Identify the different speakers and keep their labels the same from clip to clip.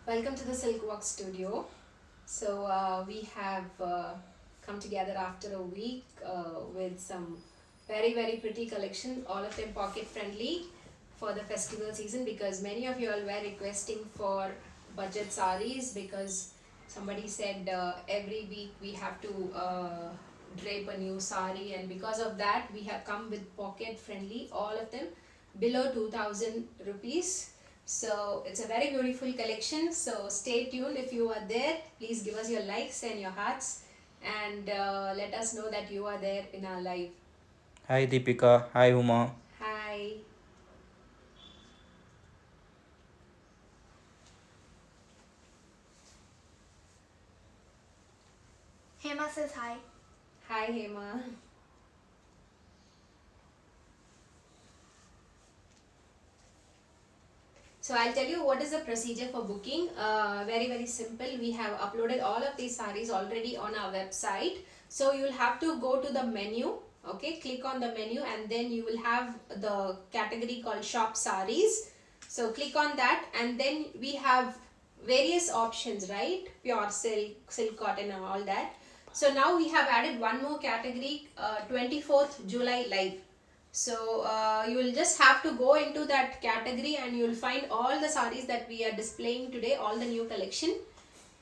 Speaker 1: Welcome to the Silk Walk Studio. We have come together after a week with some very pretty collection, all of them pocket friendly for the festival season because many of you all were requesting for budget saris because somebody said every week we have to drape a new sari, and because of that we have come with pocket friendly, all of them below 2000 rupees. So it's a very beautiful collection. So stay tuned. If you are there, please give us your likes and your hearts, and let us know that you are there in our live.
Speaker 2: Hi Deepika, hi Uma.
Speaker 1: Hi.
Speaker 3: Hema says hi.
Speaker 1: Hi Hema. So I'll tell you what is the procedure for booking. Very simple. We have uploaded all of these sarees already on our website. So you'll have to go to the menu. Okay, click on the menu and then you will have the category called shop sarees. So click on that and then we have various options, right? Pure silk, silk cotton and all that. So now we have added one more category, 24th July live. So you will just have to go into that category and you will find all the sarees that we are displaying today, all the new collection.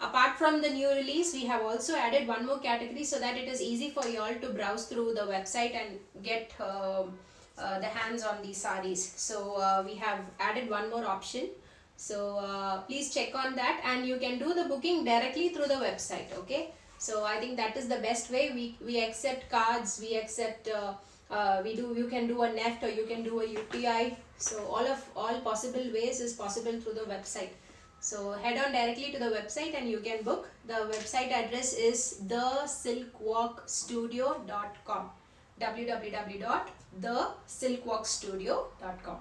Speaker 1: Apart from the new release, we have also added one more category so that it is easy for you all to browse through the website and get the hands on these sarees. So we have added one more option. So please check on that and you can do the booking directly through the website. Okay. So I think that is the best way. We accept cards, we accept you can do a NEFT or you can do a UPI. So all possible ways is possible through the website. So head on directly to the website and you can book. The website address is thesilkwalkstudio.com. www.thesilkwalkstudio.com.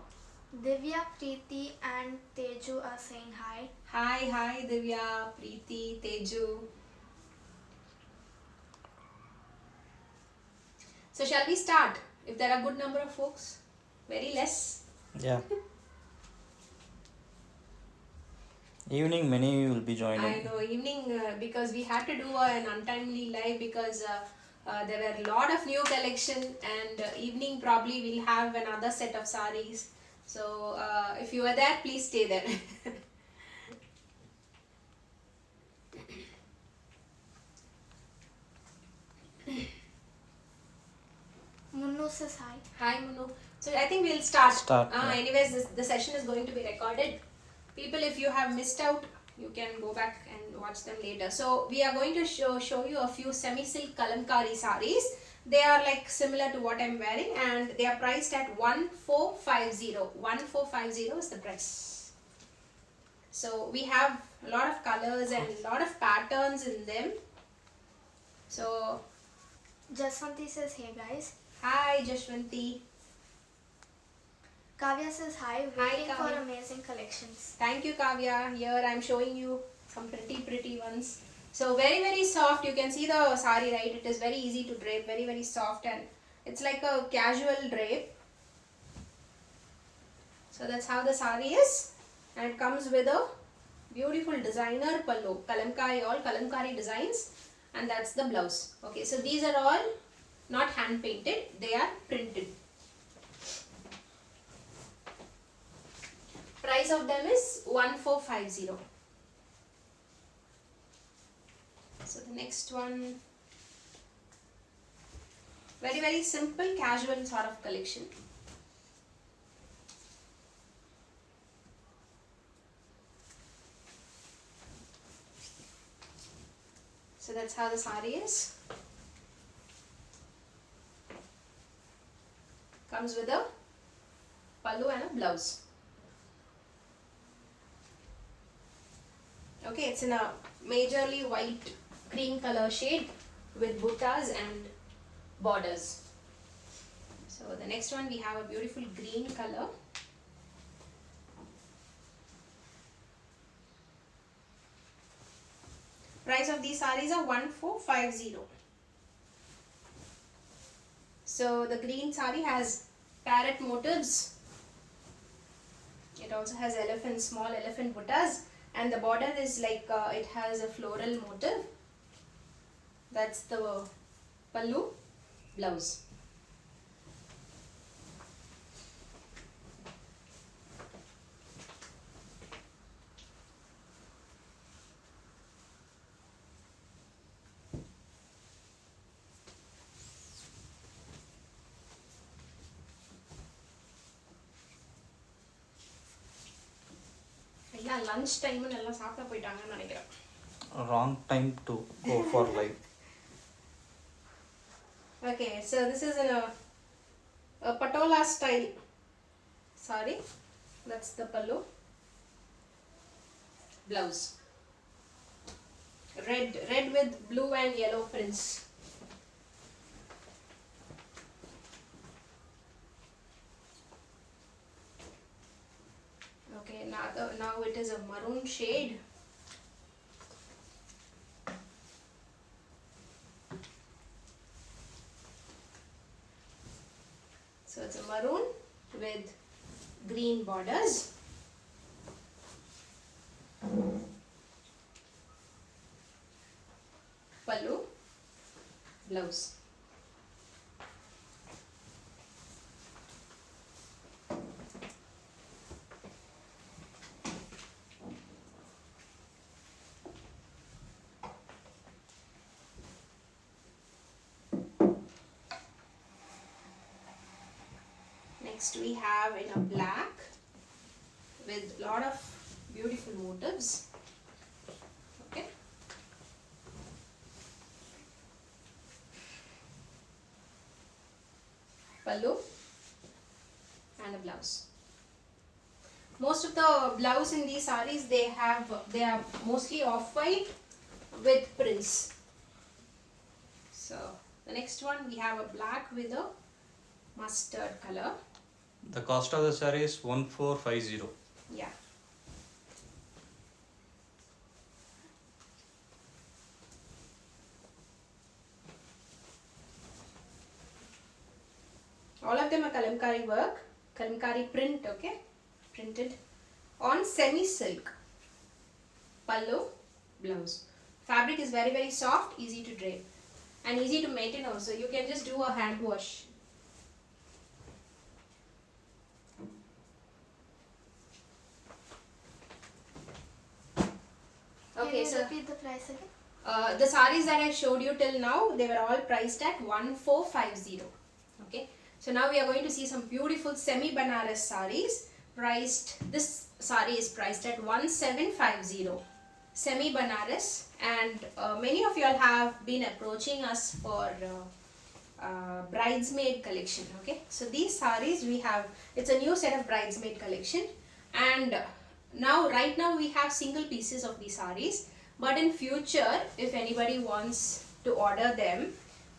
Speaker 3: Divya, Preeti, and Teju are saying hi.
Speaker 1: Hi Divya, Preeti, Teju. So shall we start? If there are good number of folks, very less.
Speaker 2: Yeah. Evening many will be joining.
Speaker 1: I know evening because we had to do an untimely live because there were a lot of new collection, and evening probably we'll have another set of saris. So if you are there, please stay there.
Speaker 3: Munnu says hi.
Speaker 1: Hi Munu. So I think we'll start.
Speaker 2: Yeah.
Speaker 1: Anyways, the session is going to be recorded. People, if you have missed out, you can go back and watch them later. So we are going to show you a few semi-silk kalamkari saris. They are like similar to what I'm wearing and they are priced at 1450. 1450 is the price. So we have a lot of colors and a lot of patterns in them. So
Speaker 3: Jaswanti says hey guys.
Speaker 1: hi Jashwanti.
Speaker 3: Kavya says hi.
Speaker 1: Hi,
Speaker 3: Waiting for
Speaker 1: Kavya.
Speaker 3: amazing collections.
Speaker 1: Thank you Kavya. Here I'm showing you some pretty ones. So very soft. You can see the sari, right? It is very easy to drape, very soft, and it's like a casual drape. So that's how the sari is, and it comes with a beautiful designer pallu, kalamkari, all kalamkari designs, and that's the blouse. Okay, so these are all not hand painted, they are printed. Price of them is 1450. So the next one, very simple casual sort of collection. So that's how the sari is. Comes with a pallu and a blouse. Okay, it's in a majorly white cream color shade with buttas and borders. So the next one we have a beautiful green color. Price of these sarees are 1450. So the green saree has parrot motifs. It also has small elephant buttas, and the border is like it has a floral motif. That's the pallu, blouse. எல்லாம் lunch டைம்னு எல்லாம் சாப்பிட போயிட்டாங்கன்னு நினைக்கிறேன்.
Speaker 2: Wrong time to go for live.
Speaker 1: Okay, so this is in a patola style saree. That's the pallu. Blouse. Red with blue and yellow prints. Okay, now it is a maroon shade. So it's a maroon with green borders. Pallu, blouse. Next we have in a black with lot of beautiful motifs. Okay. Pallu and a blouse. Most of the blouse in these sarees they are mostly off-white with prints. So the next one we have a black with a mustard color.
Speaker 2: The cost of the saree is 1450.
Speaker 1: Yeah. All of them are kalamkari work, kalamkari print, okay? Printed on semi-silk. Pallu, blouse. Fabric is very, very soft, easy to drape and easy to maintain also. You can just do a hand wash. Okay,
Speaker 3: Can you
Speaker 1: so
Speaker 3: repeat the price again?
Speaker 1: the sarees that I showed you till now, they were all priced at 1450. Okay, so now we are going to see some beautiful semi Banaras sarees priced. This saree is priced at 1750, semi Banaras, and many of you all have been approaching us for bridesmaid collection. Okay, so these sarees we have, it's a new set of bridesmaid collection, and now right now we have single pieces of these sarees, but in future if anybody wants to order them,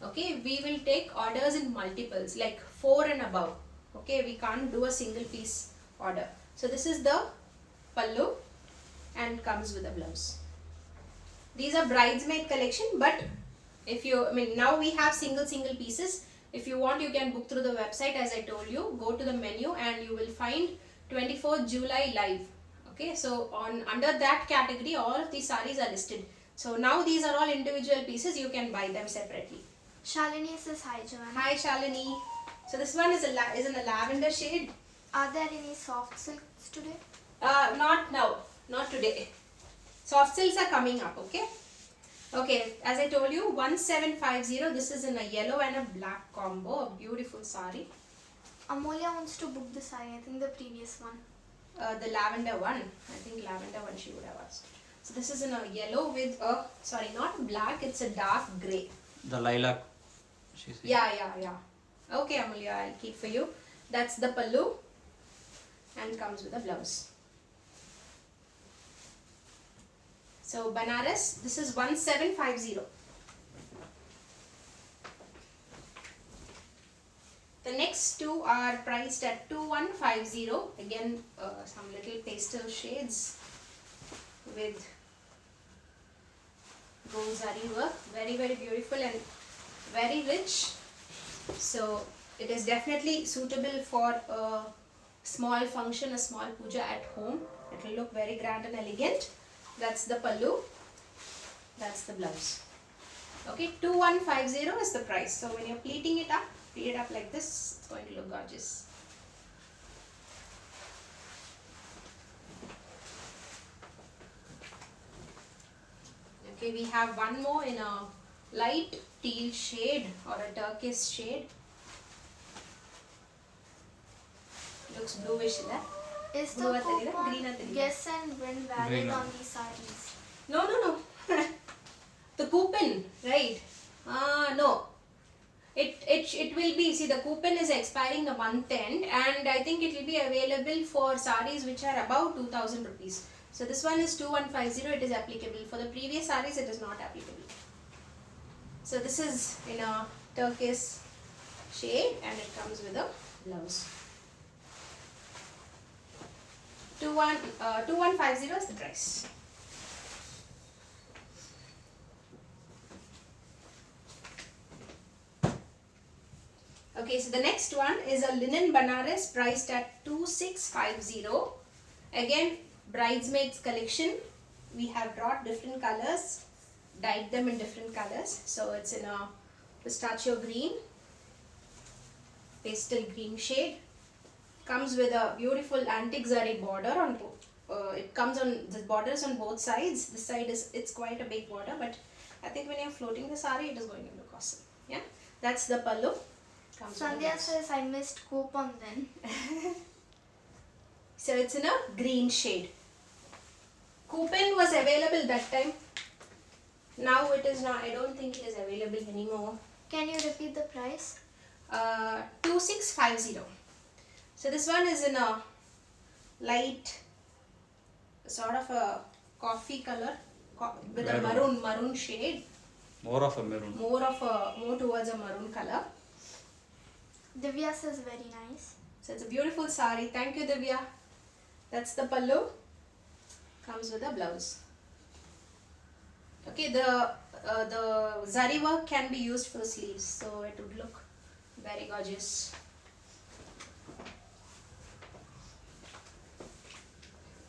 Speaker 1: okay, we will take orders in multiples like 4 and above. Okay, we can't do a single piece order. So this is the pallu and comes with a blouse. These are bridesmaid collection, but if you, now we have single pieces. If you want, you can book through the website. As I told you, go to the menu and you will find 24th July live. Okay, so under that category all of these sarees are listed. So now these are all individual pieces, you can buy them separately.
Speaker 3: Shalini says hi, Joanna.
Speaker 1: Hi Shalini. So this one is in a lavender shade.
Speaker 3: Are there any soft silks today?
Speaker 1: Not now, not today. Soft silks are coming up. Okay. Okay, as I told you, 1750. This is in a yellow and a black combo, a beautiful saree.
Speaker 3: Amolya wants to book the saree, I think the previous one.
Speaker 1: The lavender one, I think lavender one she would have asked. So this is in a yellow with a, sorry, not black, it's a dark grey.
Speaker 2: The lilac, she said.
Speaker 1: Yeah. Okay Amulya, I'll keep for you. That's the pallu and comes with a blouse. So Banaras, this is 1750. The next two are priced at 2150. Again, some little pastel shades with gold zari work. Very, very beautiful and very rich. So it is definitely suitable for a small function, a small puja at home. It will look very grand and elegant. That's the pallu. That's the blouse. Okay, 2150 is the price. So when you're pleat it up like this, it's going to look gorgeous. Okay, we have one more in a light teal shade or a turquoise shade. Looks bluish in that.
Speaker 3: Is the
Speaker 1: Blue at the leader,
Speaker 3: coupon
Speaker 1: green at the leader.
Speaker 3: guess and win valid
Speaker 2: Green.
Speaker 3: on these sarees?
Speaker 1: No. The coupon, right? No. It will be, see, the coupon is expiring the month end, and I think it will be available for sarees which are above 2000 rupees. So this one is 2150, it is applicable. For the previous sarees, it is not applicable. So this is in a turquoise shade and it comes with a blouse. 2150 is the price. Okay, so the next one is a linen Banaras priced at 2650. Again, bridesmaids collection. We have brought different colors, dyed them in different colors. So it's in a pistachio green, pastel green shade. Comes with a beautiful antique zari border on both. It comes on the borders on both sides. This side it's quite a big border, but I think when you're floating the sari, it is going to look awesome. Yeah, that's the pallu. Comes with the
Speaker 3: Sandhya
Speaker 1: blouse.
Speaker 3: says I missed coupon then.
Speaker 1: So it's in a green shade. Coupon was available that time. Now it is not. I don't think it is available anymore.
Speaker 3: Can you repeat the price?
Speaker 1: 2650. So this one is in a light, sort of a coffee color with a maroon shade.
Speaker 2: More of a maroon.
Speaker 1: More towards a maroon color.
Speaker 3: Divya says very nice.
Speaker 1: So it's a beautiful sari. Thank you, Divya. That's the pallu. Comes with a blouse. Okay, the zari work can be used for the sleeves, so it would look very gorgeous.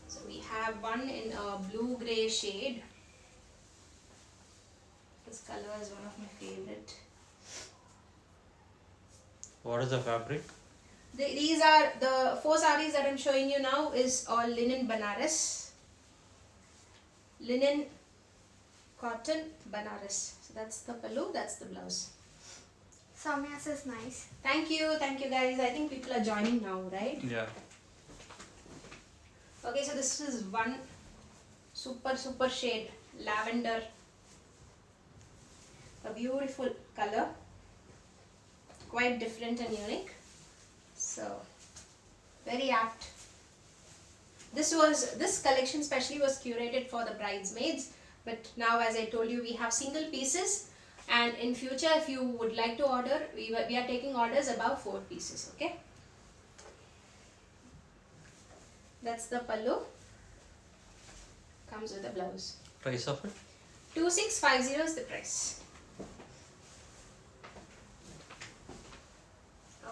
Speaker 1: So we have one in a blue grey shade. This color is one of my favorite.
Speaker 2: What is the fabric?
Speaker 1: These are the 4 sarees that I'm showing you now is all linen Banaras. Linen cotton Banaras. So that's the pallu, that's the blouse.
Speaker 3: Samya says nice.
Speaker 1: Thank you guys. I think people are joining now, right?
Speaker 2: Yeah.
Speaker 1: Okay, so this is one super shade, lavender. A beautiful color. Quite different and unique. So, very apt. This collection specially was curated for the bridesmaids, but now, as I told you, we have single pieces, and in future if you would like to order, we are taking orders above 4 pieces. Okay, that's the pallu. Comes with a blouse.
Speaker 2: Price of it?
Speaker 1: 2650 is the price.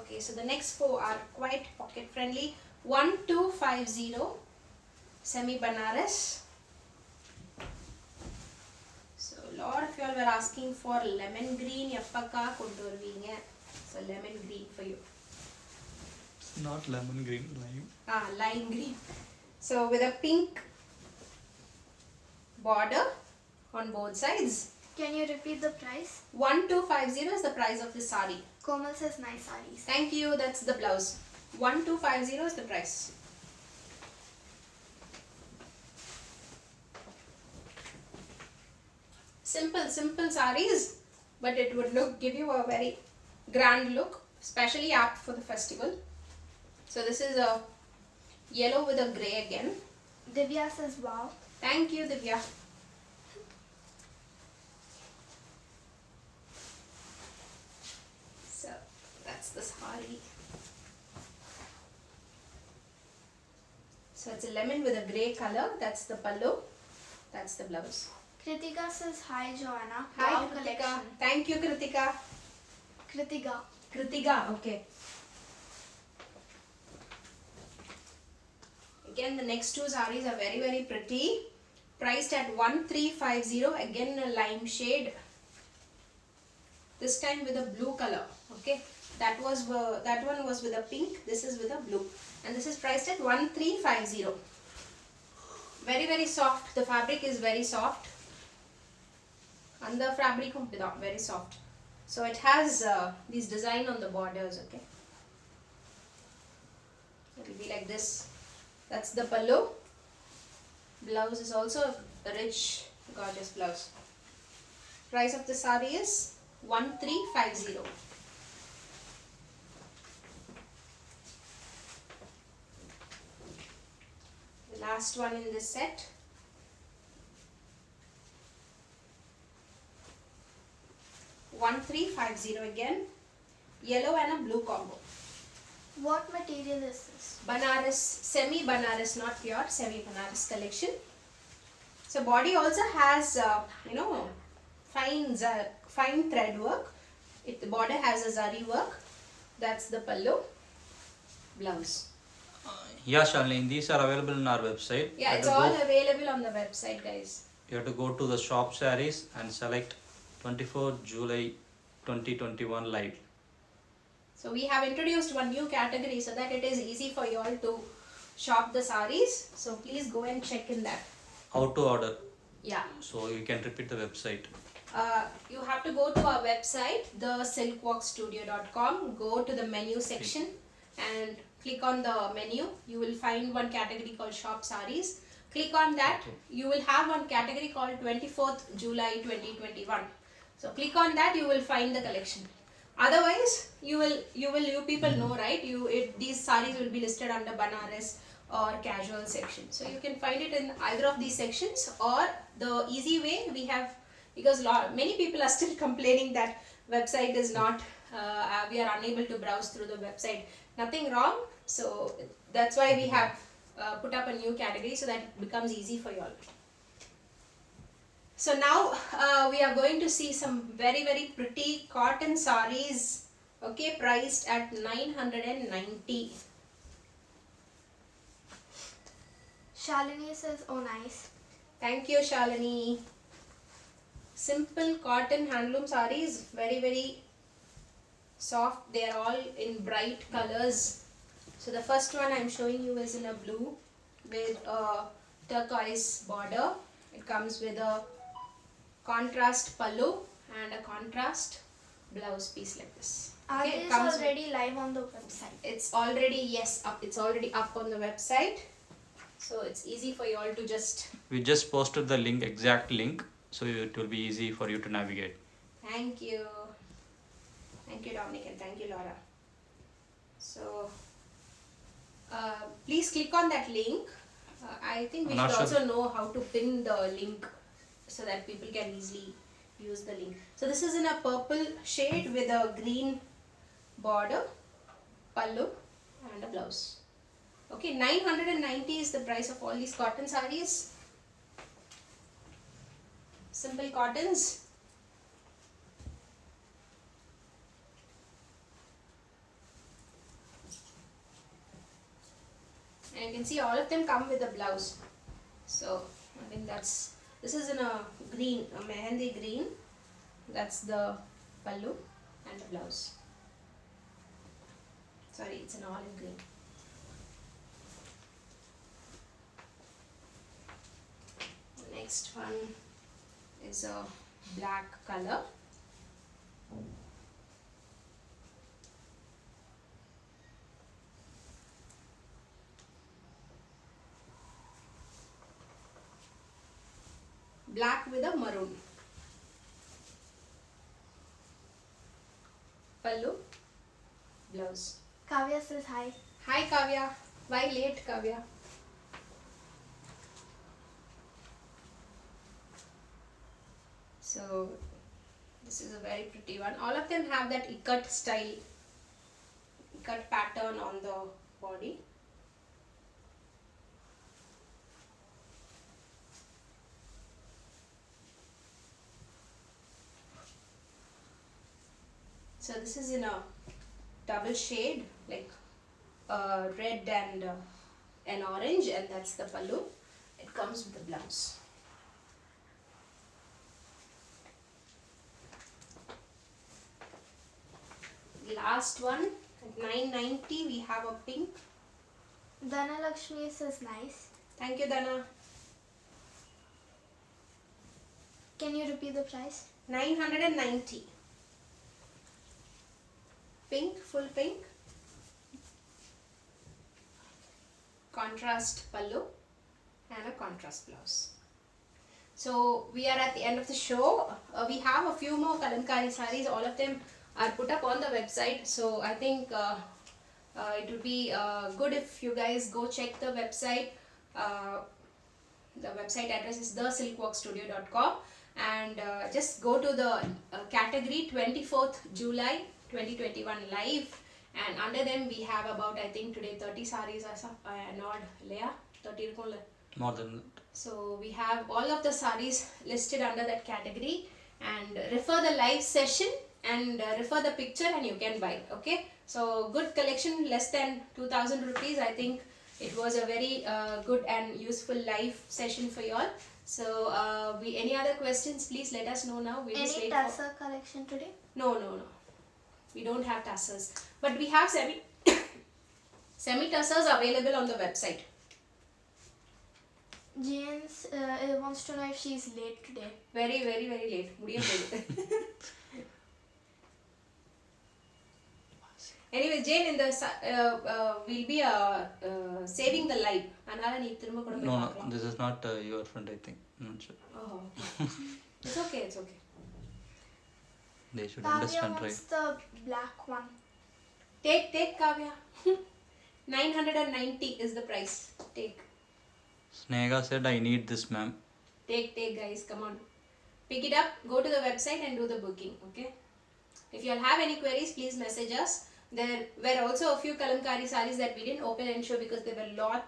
Speaker 1: Okay, so the next 4 are quite pocket friendly. 1250 semi Banaras. So a lot of you all were asking for lemon green. Yappaka kondu varuveenga. So lemon green for you.
Speaker 2: It's not lemon green, lime.
Speaker 1: Lime green. So with a pink border on both sides.
Speaker 3: Can you repeat the price?
Speaker 1: 1250 is the price of this sari.
Speaker 3: Komal says nice sarees.
Speaker 1: Thank you, that's the blouse. 1250 is the price. Simple sarees, but it would give you a very grand look, especially apt for the festival. So this is a yellow with a grey again.
Speaker 3: Divya says wow.
Speaker 1: Thank you, Divya. So that's the sari. So it's a lemon with a grey color. That's the pallu. That's the blouse.
Speaker 3: Kritika says hi Joanna.
Speaker 1: Hi,
Speaker 3: Wow
Speaker 1: Kritika.
Speaker 3: collection.
Speaker 1: Thank you, Kritika.
Speaker 3: Kritika.
Speaker 1: Kritika, okay. Again, the next 2 sarees are very pretty. priced at 1350. Again a lime shade, this time with a blue color. Okay, that one was with a pink, this is with a blue, and this is priced at 1350. Very soft, the fabric is very soft, and the fabric very soft. So it has these design on the borders. Okay, it will be like this. That's the pallu. Blouse is also a rich, gorgeous blouse. Price of the saree is 1350. The last one in this set. $1350 again. Yellow and a blue combo.
Speaker 3: What material is this?
Speaker 1: Banaras, semi-Banaras, not pure, semi-Banaras collection. So body also has, fine thread work. The border has a zari work. That's the pallu. Blouse.
Speaker 2: Yeah, Shalini, these are available on our website.
Speaker 1: Yeah, it's all available on the website, guys.
Speaker 2: You have to go to the shop sarees and select 24 July 2021 live.
Speaker 1: So we have introduced one new category so that it is easy for you all to shop the sarees. So please go and check in that.
Speaker 2: How to order?
Speaker 1: Yeah.
Speaker 2: So you can repeat the website.
Speaker 1: You have to go to our website, thesilkwalkstudio.com, go to the menu section and click on the menu. You will find one category called shop sarees. Click on that. You will have one category called 24th July 2021. So click on that, you will find the collection. Otherwise, you people know, right? These sarees will be listed under Banaras or casual section. So you can find it in either of these sections, or the easy way we have, because many people are still complaining that website is not, we are unable to browse through the website. Nothing wrong. So that's why we have put up a new category so that it becomes easy for you all. So now we are going to see some very pretty cotton sarees, okay, priced at 990.
Speaker 3: Shalini says, oh nice.
Speaker 1: Thank you, Shalini. Simple cotton handloom sarees, very soft. They are all in bright colors. So the first one I am showing you is in a blue with a turquoise border. It comes with a contrast pallu and a contrast blouse piece like this.
Speaker 3: Are
Speaker 1: Okay, it
Speaker 3: these
Speaker 1: comes
Speaker 3: already live on the website?
Speaker 1: It's already, up. It's already up on the website. So it's easy for you all to just...
Speaker 2: We just posted the link, exact link, so it will be easy for you to navigate.
Speaker 1: Thank you. Thank you, Dominic, and thank you, Laura. So please click on that link. I think we should also know how to pin the link so that people can easily use the link. So this is in a purple shade with a green border, pallu and a blouse. Okay, 990 is the price of all these cotton sarees. Simple cottons. And you can see all of them come with a blouse. So I think this is in a green, a mehendi green. That's the pallu and the blouse. Sorry, it's an olive green. The next one is a black color. Black with a maroon. Pallu, blouse.
Speaker 3: Kavya says hi.
Speaker 1: Hi Kavya. Why late, Kavya? So this is a very pretty one. All of them have that ikat style, ikat pattern on the body. So this is in a double shade, like red and an orange, and that's the pallu. It comes with the blouse. Last one at 990 we have a pink.
Speaker 3: Dhanalakshmi says nice.
Speaker 1: Thank you, Dana.
Speaker 3: Can you repeat the price?
Speaker 1: 990. Pink, full pink. Contrast pallu and a contrast blouse. So we are at the end of the show. We have a few more kalamkari sarees. All of them are put up on the website. So I think it would be good if you guys go check the website. The website address is thesilkworkstudio.com, and just go to the category 24th July 2021 live, and under them we have about, I think today 30 sarees or not, Leah, 30 irukkumla.
Speaker 2: More than that.
Speaker 1: So we have all of the sarees listed under that category, and refer the live session and refer the picture and you can buy. Okay, so good collection, less than 2000 rupees. I think it was a very good and useful live session for you all. So any other questions, please let us know now. We'll just
Speaker 3: Any
Speaker 1: wait for...
Speaker 3: tassel collection today?
Speaker 1: No, we don't have tassels, but we have semi tassels available on the website.
Speaker 3: James wants to know if she is late today.
Speaker 1: Very late. Mudiyam. Anyway, Jane, in the we'll be saving the live. Anala nee thirumba kuda poi
Speaker 2: No,
Speaker 1: paakalam.
Speaker 2: this is not your friend, I think. I'm not sure.
Speaker 1: Oh, it's okay.
Speaker 2: They should
Speaker 3: Kavya
Speaker 2: understand,
Speaker 3: wants
Speaker 2: right?
Speaker 3: the black one.
Speaker 1: Take Kavya. 990 is the price. Take
Speaker 2: Sneha said, I need this, ma'am.
Speaker 1: Take guys, come on. Pick it up, go to the website and do the booking, okay? If you all have any queries, please message us. There were also a few kalamkari sarees that we didn't open and show because there were lot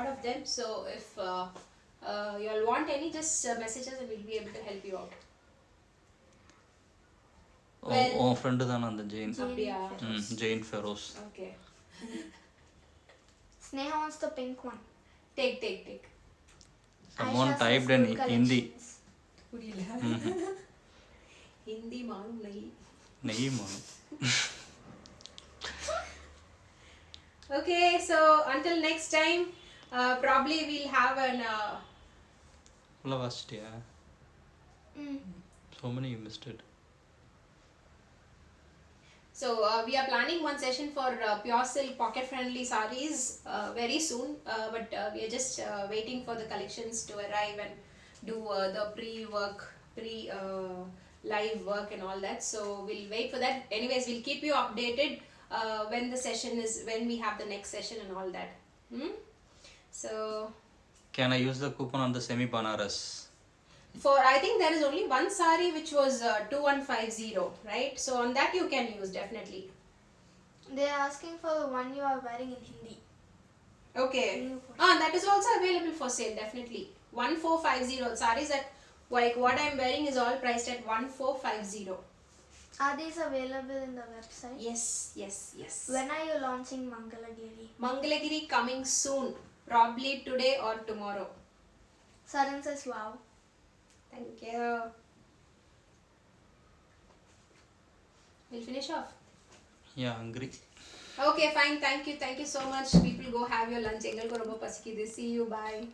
Speaker 1: of them. So if you all want any, just message us and we'll be able to help you out. Well-
Speaker 2: Oh, friend than on the Jane.
Speaker 1: Abdiya.
Speaker 2: Jane Feroz.
Speaker 1: Okay.
Speaker 3: Sneha wants the pink one.
Speaker 1: Take.
Speaker 2: Someone
Speaker 3: Aisha
Speaker 2: typed
Speaker 3: says
Speaker 2: in
Speaker 3: good
Speaker 2: Hindi.
Speaker 3: collections.
Speaker 1: Hindi मालूम नहीं.
Speaker 2: Nahi manu.
Speaker 1: Okay, so until next time, probably we'll have an
Speaker 2: Last, yeah. So many you missed it.
Speaker 1: So we are planning one session for pure silk pocket friendly sarees very soon, but we are just waiting for the collections to arrive and do the live work and all that. So we'll wait for that. Anyways, we'll keep you updated when we have the next session and all that. So
Speaker 2: Can I use the coupon on the semi Banaras?
Speaker 1: I think there is only one saree which was 2150, right? So on that you can use definitely.
Speaker 3: They are asking for the one you are wearing in Hindi.
Speaker 1: Okay.
Speaker 3: New portion.
Speaker 1: That is also available for sale, definitely. 1450 sarees at, like what I am wearing is all priced at 1450.
Speaker 3: Are these available in the website?
Speaker 1: Yes.
Speaker 3: When are you launching Mangalagiri?
Speaker 1: Mangalagiri coming soon, probably today or tomorrow.
Speaker 3: Saran says wow.
Speaker 1: Thank you. We'll finish off.
Speaker 2: Yeah, hungry.
Speaker 1: Okay, fine. Thank you so much. People, go have your lunch. Engal ko romba pasikide. See you. Bye.